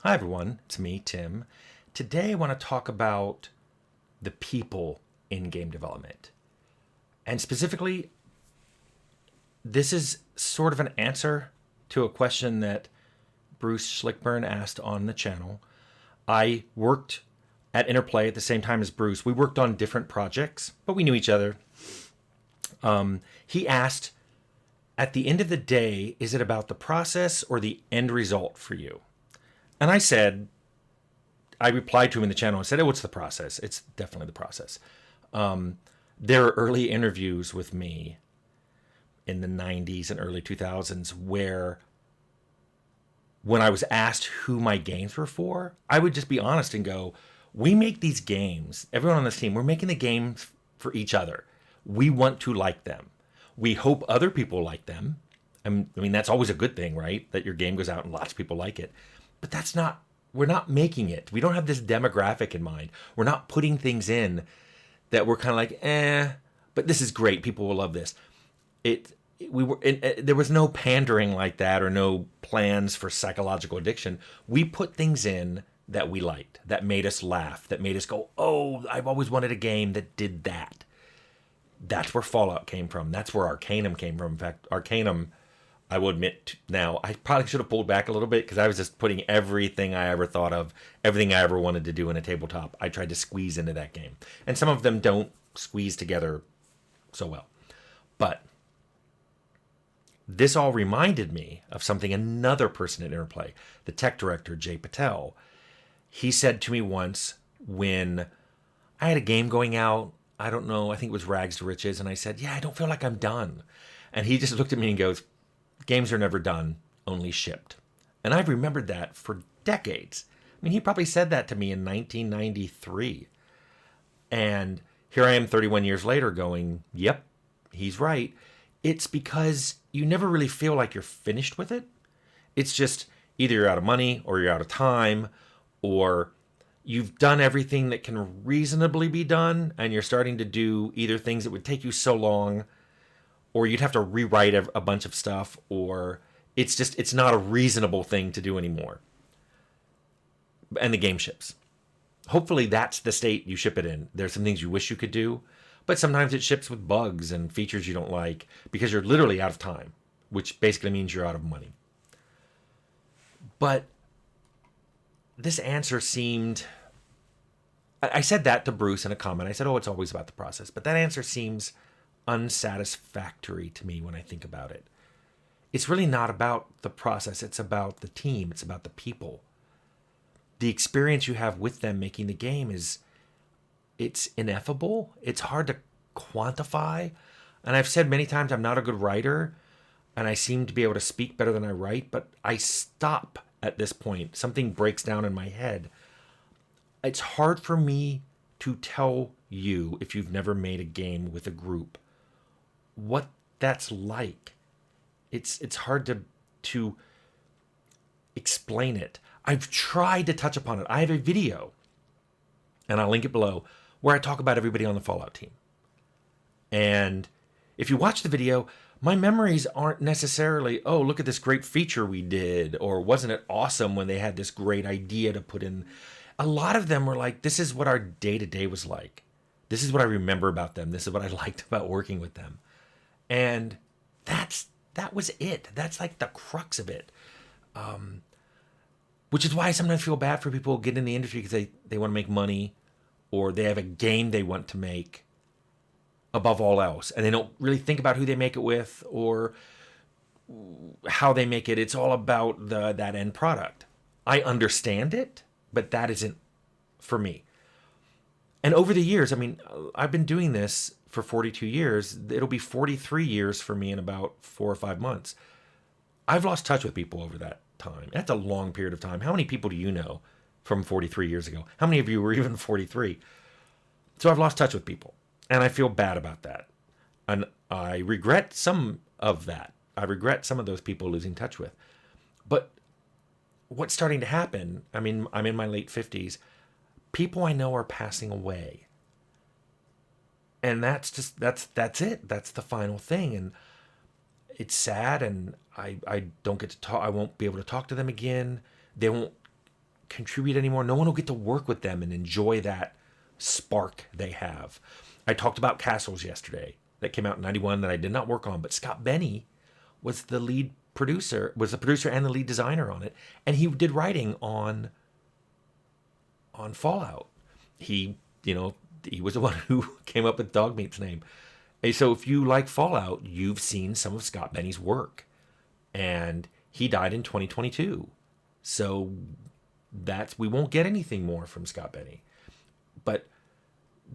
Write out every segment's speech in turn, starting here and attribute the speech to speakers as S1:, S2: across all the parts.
S1: Hi, everyone. It's me, Tim. Today, I want to talk about the people in game development. And specifically, this is sort of an answer to a question that Bruce Schlickburn asked on the channel. I worked at Interplay at the same time as Bruce. We worked on different projects, but we knew each other. He asked, at the end of the day, is it about the process or the end result for you? And I replied to him in the channel and said, oh, it's the process. It's definitely the process. There are early interviews with me in the 90s and early 2000s where when I was asked who my games were for, I would just be honest and go, we make these games, everyone on this team, we're making the games for each other. We want to like them. We hope other people like them. I mean, that's always a good thing, right? That your game goes out and lots of people like it. But we're not making it. We don't have this demographic in mind. We're not putting things in that we're kind of like, but this is great. People will love this. There was no pandering like that or no plans for psychological addiction. We put things in that we liked, that made us laugh, that made us go, oh, I've always wanted a game that did that. That's where Fallout came from. That's where Arcanum came from. In fact, Arcanum, I will admit now, I probably should have pulled back a little bit because I was just putting everything I ever thought of, everything I ever wanted to do in a tabletop. I tried to squeeze into that game. And some of them don't squeeze together so well. But this all reminded me of something another person at Interplay, the tech director, Jay Patel. He said to me once when I had a game going out, I don't know, I think it was Rags to Riches, and I said, yeah, I don't feel like I'm done. And he just looked at me and goes, games are never done, only shipped. And I've remembered that for decades. I mean, he probably said that to me in 1993. And here I am 31 years later going, yep, he's right. It's because you never really feel like you're finished with it. It's just either you're out of money or you're out of time or you've done everything that can reasonably be done and you're starting to do either things that would take you so long or you'd have to rewrite a bunch of stuff or it's not a reasonable thing to do anymore. And the game ships. Hopefully that's the state you ship it in. There's some things you wish you could do, but sometimes it ships with bugs and features you don't like because you're literally out of time, which basically means you're out of money. But this answer seemed... I said that to Bruce in a comment. I said, oh, it's always about the process. But that answer seems unsatisfactory to me when I think about it. It's really not about the process. It's about the team. It's about the people. The experience you have with them making the game it's ineffable. It's hard to quantify. And I've said many times I'm not a good writer and I seem to be able to speak better than I write, but I stop at this point. Something breaks down in my head. It's hard for me to tell you, if you've never made a game with a group, what that's like. It's hard to explain it. I've tried to touch upon it. I have a video, and I'll link it below, where I talk about everybody on the Fallout team. And if you watch the video, my memories aren't necessarily, oh, look at this great feature we did, or wasn't it awesome when they had this great idea to put in. A lot of them were like, this is what our day-to-day was like. This is what I remember about them. This is what I liked about working with them. And that was it. That's like the crux of it. Which is why I sometimes feel bad for people who get in the industry because they want to make money or they have a game they want to make above all else. And they don't really think about who they make it with or how they make it. It's all about that end product. I understand it, but that isn't for me. And over the years, I mean, I've been doing this for 42 years. It'll be 43 years for me in about 4 or 5 months. I've lost touch with people over that time. That's a long period of time. How many people do you know from 43 years ago? How many of you were even 43? So I've lost touch with people, and I feel bad about that. And I regret some of that. I regret some of those people losing touch with. But what's starting to happen, I mean, I'm in my late 50s, people I know are passing away. And that's it. That's the final thing. And it's sad, and I don't get to talk. I won't be able to talk to them again. They won't contribute anymore. No one will get to work with them and enjoy that spark they have. I talked about Castles yesterday that came out in 91 that I did not work on, but Scott Benny was the producer and the lead designer on it. And he did writing on Fallout. He was the one who came up with Dogmeat's name. And so if you like Fallout, you've seen some of Scott Benny's work. And he died in 2022. So we won't get anything more from Scott Benny. But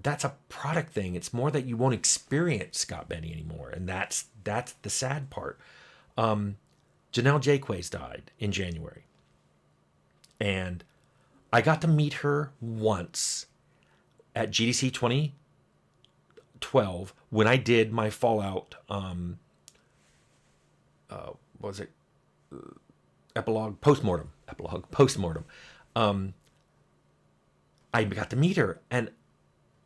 S1: that's a product thing. It's more that you won't experience Scott Benny anymore. And that's the sad part. Janelle Jaques died in January. And I got to meet her once at GDC 2012 when I did my Fallout, postmortem. I got to meet her, and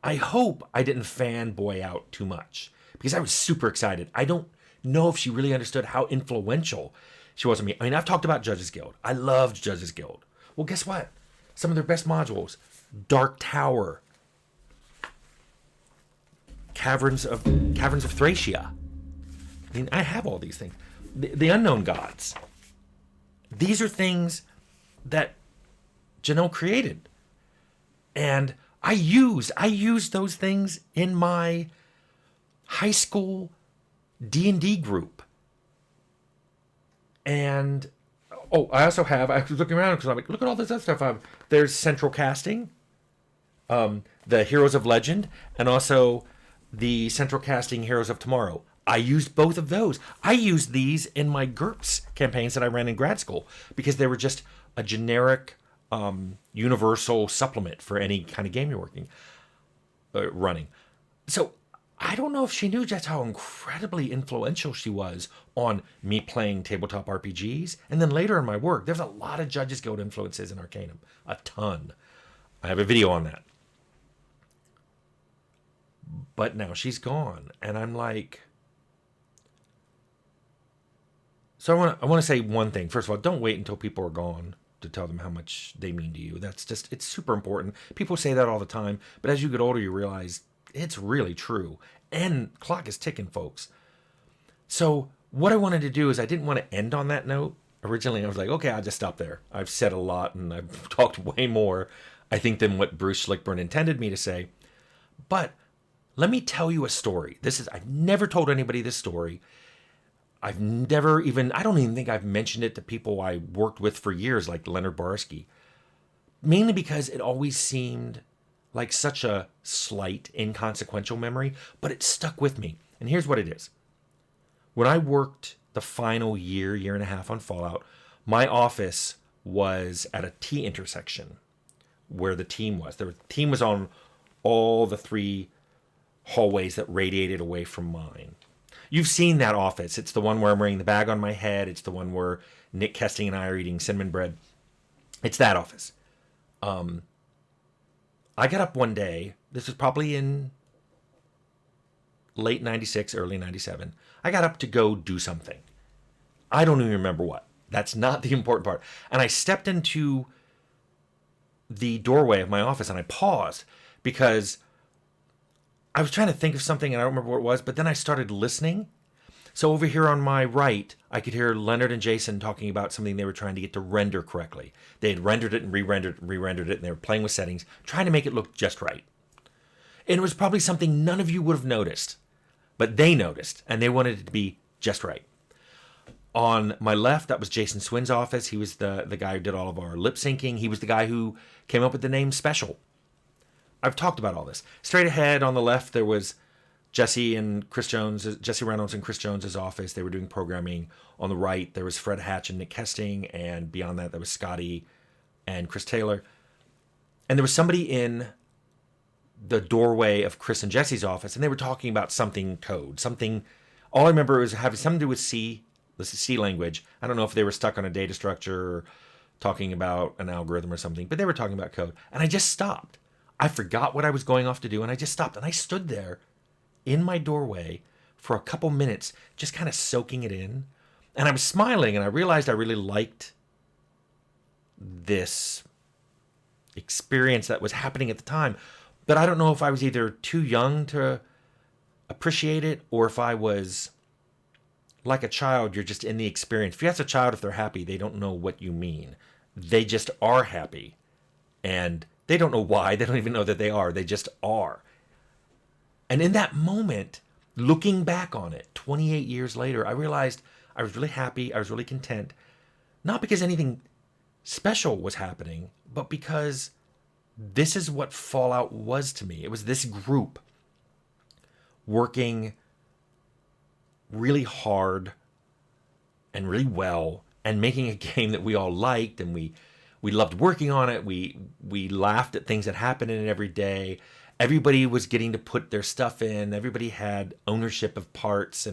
S1: I hope I didn't fanboy out too much because I was super excited. I don't know if she really understood how influential she was on me. I mean, I've talked about Judges Guild. I loved Judges Guild. Well, guess what? Some of their best modules: Dark Tower, Caverns of Thracia. I mean, I have all these things. The Unknown Gods. These are things that Janelle created. And I used those things in my high school D&D group. And I also have, I was looking around because I'm like, look at all this other stuff. There's Central Casting, the Heroes of Legend, and also the Central Casting Heroes of Tomorrow. I used both of those. I used these in my GURPS campaigns that I ran in grad school because they were just a generic universal supplement for any kind of game you're running. So I don't know if she knew just how incredibly influential she was on me playing tabletop RPGs. And then later in my work, there's a lot of Judges Guild influences in Arcanum. A ton. I have a video on that. But now she's gone. And I'm like... So I want to say one thing. First of all, don't wait until people are gone to tell them how much they mean to you. It's super important. People say that all the time, but as you get older, you realize it's really true. And clock is ticking, folks. So what I wanted to do is I didn't want to end on that note. Originally, I was like, okay, I'll just stop there. I've said a lot and I've talked way more, I think, than what Bruce Schlickburn intended me to say. But let me tell you a story. I've never told anybody this story. I don't even think I've mentioned it to people I worked with for years, like Leonard Borarsky. Mainly because it always seemed like such a slight, inconsequential memory, but it stuck with me. And here's what it is. When I worked the final year and a half on Fallout, my office was at a T intersection where the team was. The team was on all the 3 hallways that radiated away from mine. You've seen that office. It's the one where I'm wearing the bag on my head. It's the one where Nick Kesting and I are eating cinnamon bread. It's that office. I got up one day. This was probably in late 96, early 97. I got up to go do something. I don't even remember what. That's not the important part. And I stepped into the doorway of my office and I paused because I was trying to think of something and I don't remember what it was, but then I started listening. So over here on my right, I could hear Leonard and Jason talking about something they were trying to get to render correctly. They had rendered it and re-rendered it, and they were playing with settings, trying to make it look just right. And it was probably something none of you would have noticed, but they noticed, and they wanted it to be just right. On my left, that was Jason Swin's office. He was the guy who did all of our lip syncing. He was the guy who came up with the name Special. I've talked about all this. Straight ahead on the left, there was Jesse Reynolds and Chris Jones's office. They were doing programming. On the right, there was Fred Hatch and Nick Kesting. And beyond that, there was Scotty and Chris Taylor. And there was somebody in the doorway of Chris and Jesse's office, and they were talking about something code. All I remember was having something to do with C, the C language. I don't know if they were stuck on a data structure or talking about an algorithm or something, but they were talking about code. And I just stopped. I forgot what I was going off to do, and I just stopped. And I stood there in my doorway for a couple minutes, just kind of soaking it in. And I was smiling, and I realized I really liked this experience that was happening at the time. But I don't know if I was either too young to appreciate it, or if I was like a child. You're just in the experience. If you ask a child if they're happy, they don't know what you mean. They just are happy. And they don't know why. They don't even know that they are. They just are. And in that moment, looking back on it 28 years later, I realized I was really happy. I was really content. Not because anything special was happening, but because this is what Fallout was to me. It was this group working really hard and really well and making a game that we all liked, and we loved working on it. We laughed at things that happened in it every day. Everybody was getting to put their stuff in. Everybody had ownership of parts,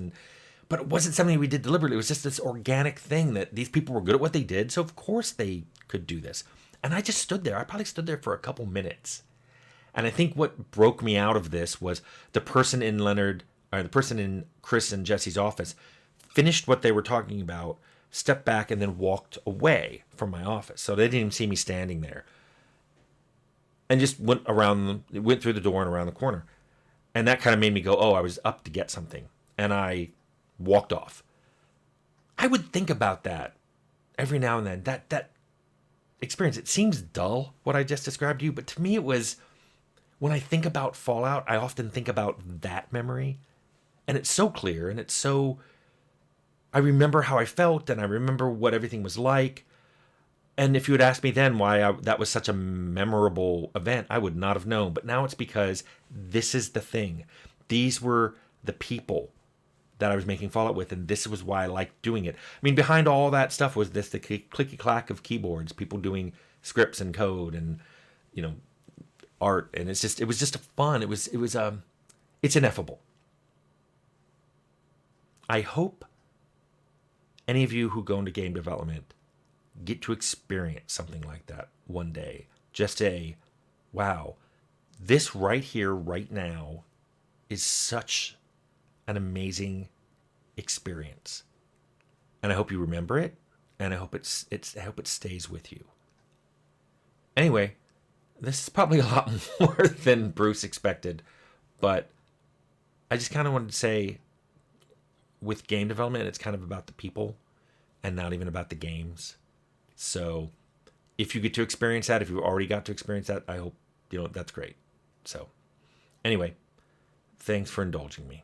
S1: but it wasn't something we did deliberately. It was just this organic thing that these people were good at what they did, so of course they could do this. And I just stood there. I probably stood there for a couple minutes. And I think what broke me out of this was the person in Chris and Jesse's office finished what they were talking about, stepped back, and then walked away from my office. So they didn't even see me standing there. And just went through the door and around the corner. And that kind of made me go, oh, I was up to get something. And I walked off. I would think about that every now and then. That experience, it seems dull, what I just described to you, but to me it was, when I think about Fallout, I often think about that memory. And it's so clear, and it's so, I remember how I felt, and I remember what everything was like. And if you had asked me then why that was such a memorable event, I would not have known. But now it's because this is the thing. These were the people that I was making Fallout with, and this was why I liked doing it. I mean, behind all that stuff was the clicky-clack of keyboards, people doing scripts and code and, art. And it was just fun. It's ineffable. I hope any of you who go into game development get to experience something like that one day. Just wow, this right here, right now, is such an amazing experience. And I hope you remember it, and I hope I hope it stays with you. Anyway, this is probably a lot more than Bruce expected, but I just kind of wanted to say, with game development, it's kind of about the people and not even about the games. So if you get to experience that, if you already got to experience that, I hope, that's great. So anyway, thanks for indulging me.